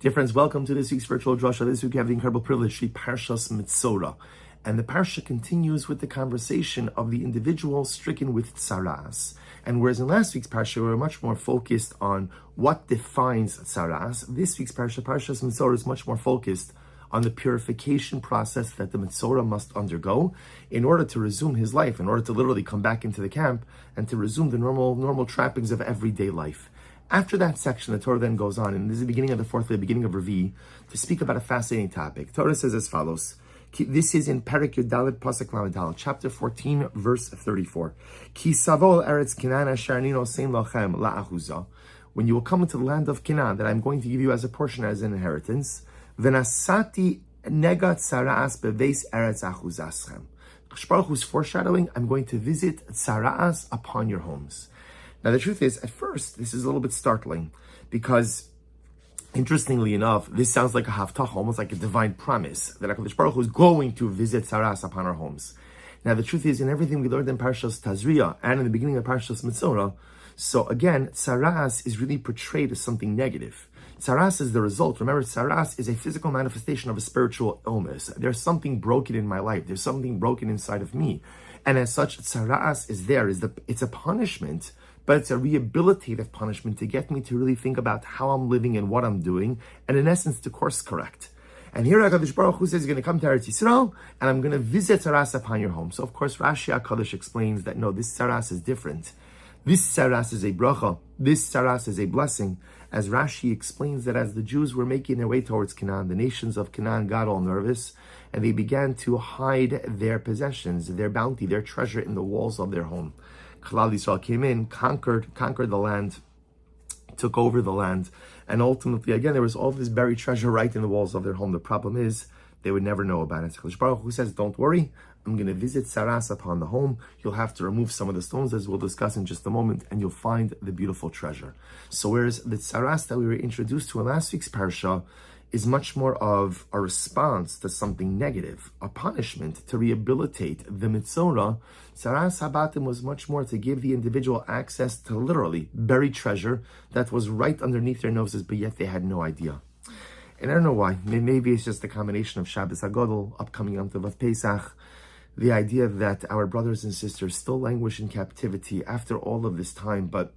Dear friends, welcome to this week's virtual Drasha. This week we have the incredible privilege to read Parshas Metzorah. And the Parsha continues with the conversation of the individual stricken with tzaras. And whereas in last week's Parsha we were much more focused on what defines tzaras, this week's Parsha, Parshas Metzorah, is much more focused on the purification process that the Metzorah must undergo in order to resume his life, in order to literally come back into the camp and to resume the normal trappings of everyday life. After that section, the Torah then goes on, and this is the beginning of the fourth day, the beginning of Revi, to speak about a fascinating topic. Torah says as follows. This is in Perek Yud Pasuk Lamed, chapter 14, verse 34. Ki savol eretz Canaan asher ani nosein lochem la'achuza. When you will come into the land of Canaan, that I'm going to give you as a portion, as an inheritance, v'nasati negat tzaraas beveis eretz achuzaschem. Baruch Hu's foreshadowing, I'm going to visit tzaraas upon your homes. Now, the truth is, at first, this is a little bit startling because, interestingly enough, this sounds like a haftach, almost like a divine promise that HaKadosh Baruch Hu is going to visit tzaras upon our homes. Now, the truth is, in everything we learned in Parshas Tazria and in the beginning of Parshas Metzorah, so again, tzaras is really portrayed as something negative. Tzaras is the result. Remember, tzaras is a physical manifestation of a spiritual illness. There's something broken in my life. There's something broken inside of me. And as such, tzaras is there. It's a punishment, but it's a rehabilitative punishment to get me to really think about how I'm living and what I'm doing, and in essence, to course correct. And here HaKadosh Baruch Hu says he's going to come to Eretz Yisrael, and I'm going to visit tzaras upon your home. So of course, Rashi HaKadosh explains that no, this tzaras is different. This tzaras is a bracha. This tzaras is a blessing. As Rashi explains that as the Jews were making their way towards Canaan, the nations of Canaan got all nervous, and they began to hide their possessions, their bounty, their treasure in the walls of their home. Klal Yisrael came in, conquered the land, took over the land, and ultimately, again, there was all this buried treasure right in the walls of their home. The problem is, they would never know about it. HaKadosh Baruch Hu says, don't worry, I'm going to visit tzaras upon the home. You'll have to remove some of the stones, as we'll discuss in just a moment, and you'll find the beautiful treasure. So whereas the tzaras that we were introduced to in last week's parsha is much more of a response to something negative, a punishment to rehabilitate the Metzorah, tzaras habatim was much more to give the individual access to literally buried treasure that was right underneath their noses, but yet they had no idea. And I don't know why. Maybe it's just a combination of Shabbos HaGadol, upcoming Yom Tov of Pesach, the idea that our brothers and sisters still languish in captivity after all of this time. But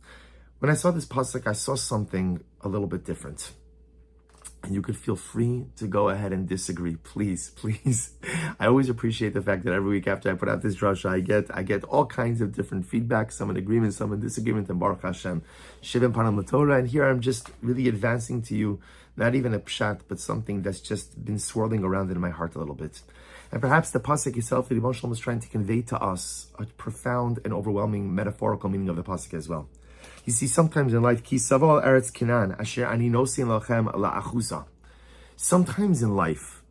when I saw this pasuk, I saw something a little bit different. And you could feel free to go ahead and disagree, please. I always appreciate the fact that every week after I put out this drasha, I get all kinds of different feedback, some in agreement, some in disagreement, and Baruch Hashem, Shivim Panam L'Torah. And here I'm just really advancing to you, not even a pshat, but something that's just been swirling around in my heart a little bit. And perhaps the pasuk itself, the Rebbe Shalom is trying to convey to us a profound and overwhelming metaphorical meaning of the pasuk as well. You see, sometimes in life, Ki savol eretz Canaan asher ani nosein lochem la'achuza. Sometimes in life,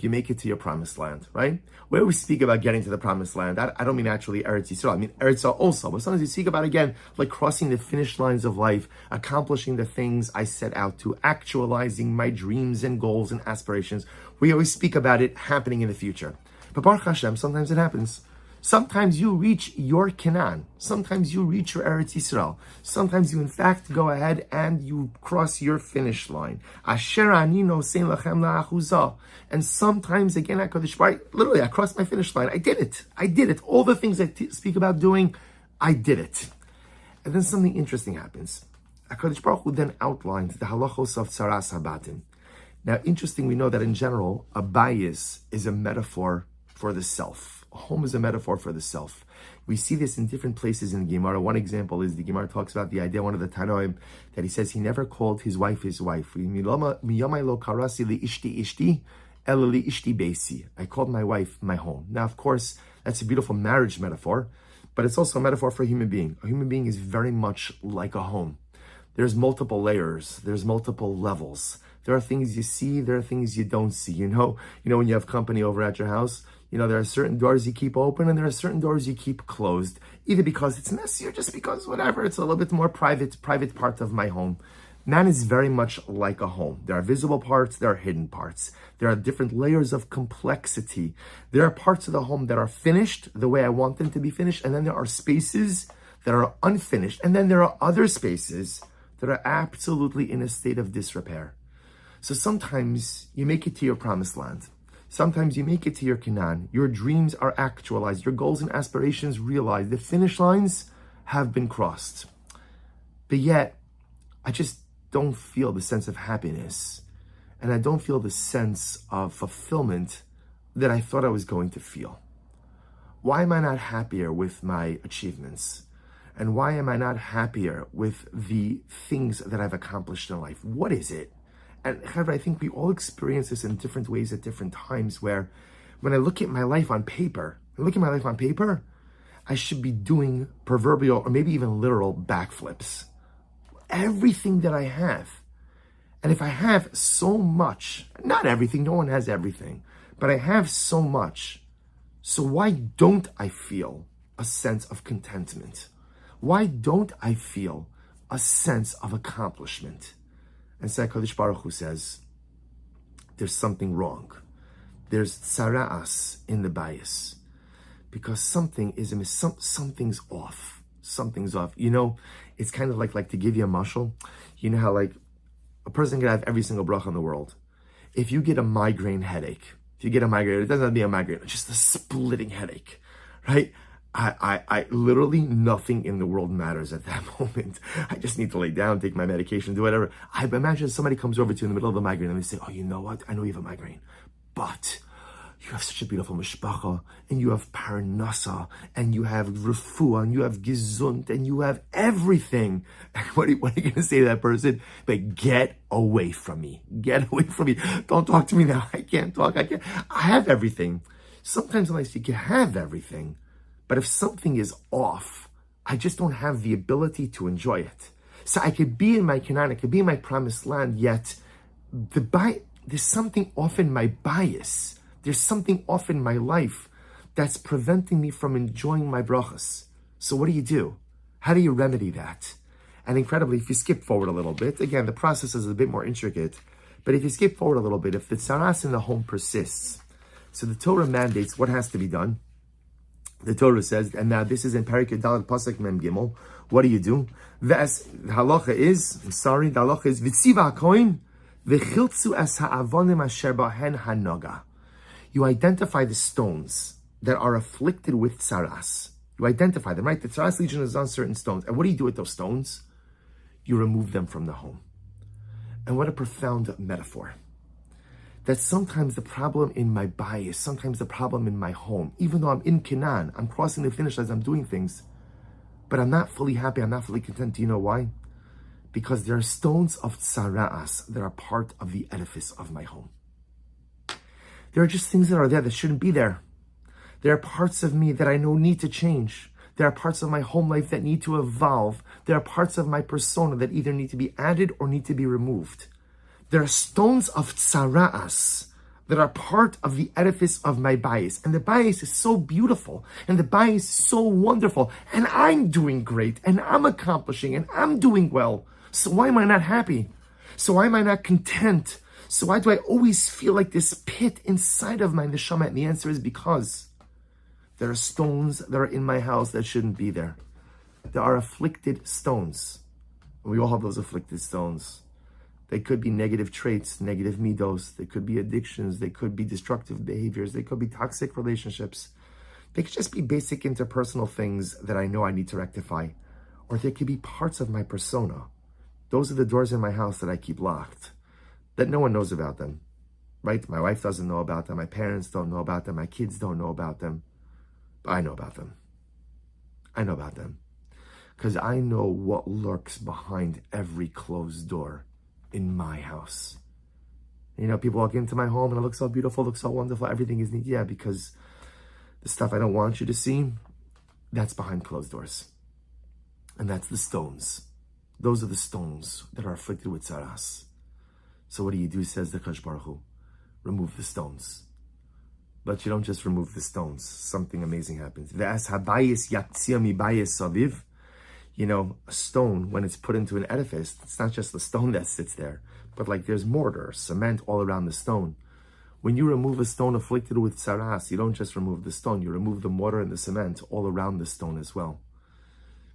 you make it to your promised land, right? Where we speak about getting to the promised land, I don't mean actually Eretz Yisrael, I mean Eretz Yisrael also. But sometimes you speak about, again, like crossing the finish lines of life, accomplishing the things I set out to, actualizing my dreams and goals and aspirations. We always speak about it happening in the future. But Baruch Hashem, sometimes it happens. Sometimes you reach your Canaan. Sometimes you reach your Eretz Yisrael. Sometimes you, in fact, go ahead and you cross your finish line. Asher ani nosein lachem la'achuza. And sometimes, again, HaKadosh Baruch Hu, literally, I crossed my finish line. I did it. All the things I speak about doing, I did it. And then something interesting happens. HaKadosh Baruch Hu then outlines the halachos of tzaras habatim. Now, interesting, we know that in general, a bayis is a metaphor for the self. A home is a metaphor for the self. We see this in different places in the Gemara. One example is the Gemara talks about the idea, one of the Tanoim, that he says he never called his wife his wife. I called my wife my home. Now, of course, that's a beautiful marriage metaphor, but it's also a metaphor for a human being. A human being is very much like a home. There's multiple layers. There's multiple levels. There are things you see. There are things you don't see. You know, when you have company over at your house, there are certain doors you keep open and there are certain doors you keep closed, either because it's messy or just because whatever, it's a little bit more private part of my home. Man is very much like a home. There are visible parts, there are hidden parts. There are different layers of complexity. There are parts of the home that are finished the way I want them to be finished, and then there are spaces that are unfinished, and then there are other spaces that are absolutely in a state of disrepair. So sometimes you make it to your promised land. Sometimes you make it to your Canaan. Your dreams are actualized. Your goals and aspirations realized. The finish lines have been crossed. But yet, I just don't feel the sense of happiness. And I don't feel the sense of fulfillment that I thought I was going to feel. Why am I not happier with my achievements? And why am I not happier with the things that I've accomplished in life? What is it? And however, I think we all experience this in different ways at different times, where when I look at my life on paper, I should be doing proverbial or maybe even literal backflips. Everything that I have. And if I have so much, not everything, no one has everything, but I have so much, so why don't I feel a sense of contentment? Why don't I feel a sense of accomplishment? And so HaKadosh Baruch Hu says, there's something wrong. There's tzara'as in the bias. Because something's off. Something's off. You know, it's kind of like to give you a mashal. You know how like a person can have every single bracha in the world. If you get a migraine headache, it doesn't have to be a migraine, it's just a splitting headache, right? I literally, nothing in the world matters at that moment. I just need to lay down, take my medication, do whatever. I imagine somebody comes over to you in the middle of a migraine and they say, oh, you know what? I know you have a migraine, but you have such a beautiful mishpacha, and you have paranasa, and you have refuah, and you have gesund, and you have everything. And what are you going to say to that person? Like, get away from me. Get away from me. Don't talk to me now. I can't talk. I have everything. Sometimes in life you can have everything, but if something is off, I just don't have the ability to enjoy it. So I could be in my Canaan, I could be in my promised land, yet there's something off in my bias. There's something off in my life that's preventing me from enjoying my brachas. So what do? How do you remedy that? And incredibly, if you skip forward a little bit, again, the process is a bit more intricate, but if you skip forward a little bit, if the tzaras in the home persists, so the Torah mandates what has to be done. The Torah says, and now this is in Parak Yudalad Pasuk Mem Gimel, what do? The halacha is, V'tziva HaKohen, V'chiltzu as ha'avonim asher bahen hanoga. You identify the stones that are afflicted with tzaras. You identify them, right? The tzaras legion is on certain stones. And what do you do with those stones? You remove them from the home. And what a profound metaphor. That sometimes the problem in my bias, sometimes the problem in my home, even though I'm in Canaan, I'm crossing the finish as I'm doing things, but I'm not fully happy, I'm not fully content. Do you know why? Because there are stones of tzaras that are part of the edifice of my home. There are just things that are there that shouldn't be there. There are parts of me that I know need to change. There are parts of my home life that need to evolve. There are parts of my persona that either need to be added or need to be removed. There are stones of tzara'as that are part of the edifice of my bias. And the bias is so beautiful. And the bias is so wonderful. And I'm doing great. And I'm accomplishing. And I'm doing well. So why am I not happy? So why am I not content? So why do I always feel like this pit inside of my neshama? And the answer is because there are stones that are in my house that shouldn't be there. There are afflicted stones. We all have those afflicted stones. They could be negative traits, negative midos. They could be addictions. They could be destructive behaviors. They could be toxic relationships. They could just be basic interpersonal things that I know I need to rectify. Or they could be parts of my persona. Those are the doors in my house that I keep locked, that no one knows about them, right? My wife doesn't know about them. My parents don't know about them. My kids don't know about them. But I know about them. I know about them. Because I know what lurks behind every closed door in my house. You know, people walk into my home and it looks so beautiful, looks so wonderful, everything is neat. Yeah, because the stuff I don't want you to see, that's behind closed doors. And that's the stones. Those are the stones that are afflicted with tzaras. So what do, says the HaKadosh Baruch Hu? Remove the stones. But you don't just remove the stones. Something amazing happens. Ve'as habayis yatzia mibayis saviv. You know, a stone, when it's put into an edifice, it's not just the stone that sits there, but like there's mortar, cement all around the stone. When you remove a stone afflicted with tzaras, you don't just remove the stone, you remove the mortar and the cement all around the stone as well.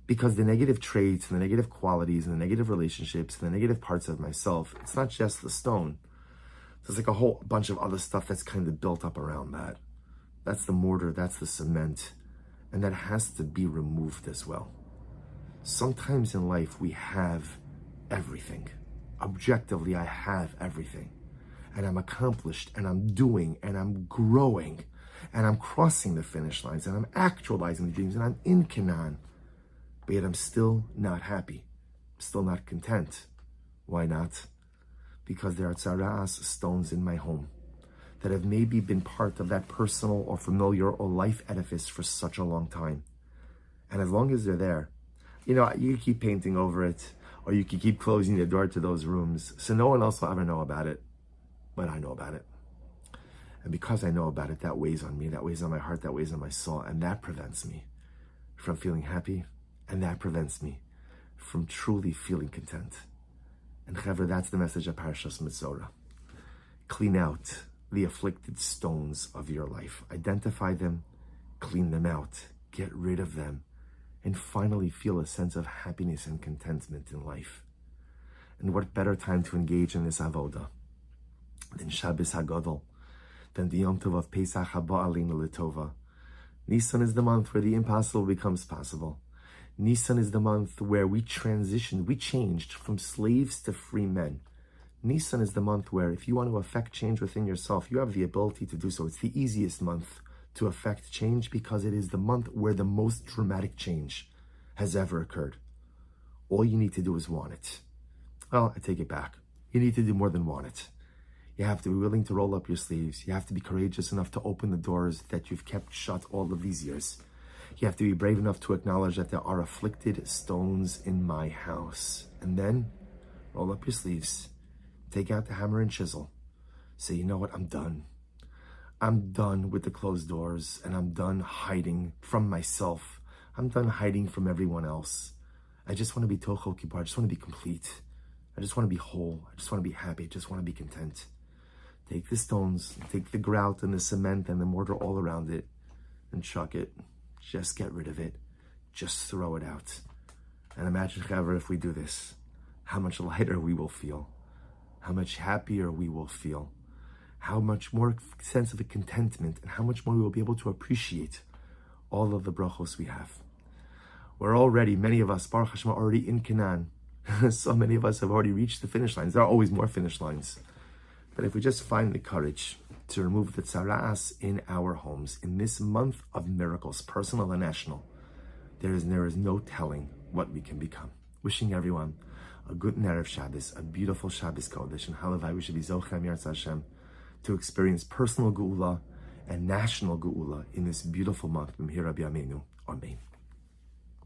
Because the negative traits, and the negative qualities, and the negative relationships, and the negative parts of myself, it's not just the stone. There's like a whole bunch of other stuff that's kind of built up around that. That's the mortar, that's the cement, and that has to be removed as well. Sometimes in life we have everything. Objectively, I have everything. And I'm accomplished, and I'm doing, and I'm growing, and I'm crossing the finish lines, and I'm actualizing the dreams, and I'm in Canaan. But yet I'm still not happy. I'm still not content. Why not? Because there are tzaras, stones in my home that have maybe been part of that personal or familiar or life edifice for such a long time. And as long as they're there, you keep painting over it, or you can keep closing the door to those rooms, so no one else will ever know about it, but I know about it. And because I know about it, that weighs on me, that weighs on my heart, that weighs on my soul, and that prevents me from feeling happy, and that prevents me from truly feeling content. And Chaver, that's the message of Parshas Metzorah. Clean out the afflicted stones of your life. Identify them, clean them out, get rid of them, and finally feel a sense of happiness and contentment in life. And what better time to engage in this avoda than Shabbos HaGadol, than the Yom Tov of Pesach Haba Aleinu L'Tova. Nisan is the month where the impossible becomes possible. Nisan is the month where we changed from slaves to free men. Nisan is the month where if you want to affect change within yourself, you have the ability to do so. It's the easiest month to affect change because it is the month where the most dramatic change has ever occurred. All you need to do is want it. Well, I take it back. You need to do more than want it. You have to be willing to roll up your sleeves. You have to be courageous enough to open the doors that you've kept shut all of these years. You have to be brave enough to acknowledge that there are afflicted stones in my house. And then roll up your sleeves. Take out the hammer and chisel. Say, you know what? I'm done. I'm done with the closed doors, and I'm done hiding from myself. I'm done hiding from everyone else. I just want to be Tochel Kippur. I just want to be complete. I just want to be whole. I just want to be happy. I just want to be content. Take the stones, take the grout and the cement and the mortar all around it and chuck it. Just get rid of it. Just throw it out. And imagine, Chaver, if we do this, how much lighter we will feel. How much happier we will feel. How much more sense of contentment, and how much more we will be able to appreciate all of the brachos we have. We're already, many of us, Baruch Hashem, are already in Canaan. So many of us have already reached the finish lines. There are always more finish lines. But if we just find the courage to remove the tzaras in our homes, in this month of miracles, personal and national, there is no telling what we can become. Wishing everyone a good Erev Shabbos, a beautiful Shabbos Kodesh, and halavai we should be zochem Yirtzeh Hashem to experience personal geula and national geula in this beautiful month. B'mihira b'yameinu. Amen.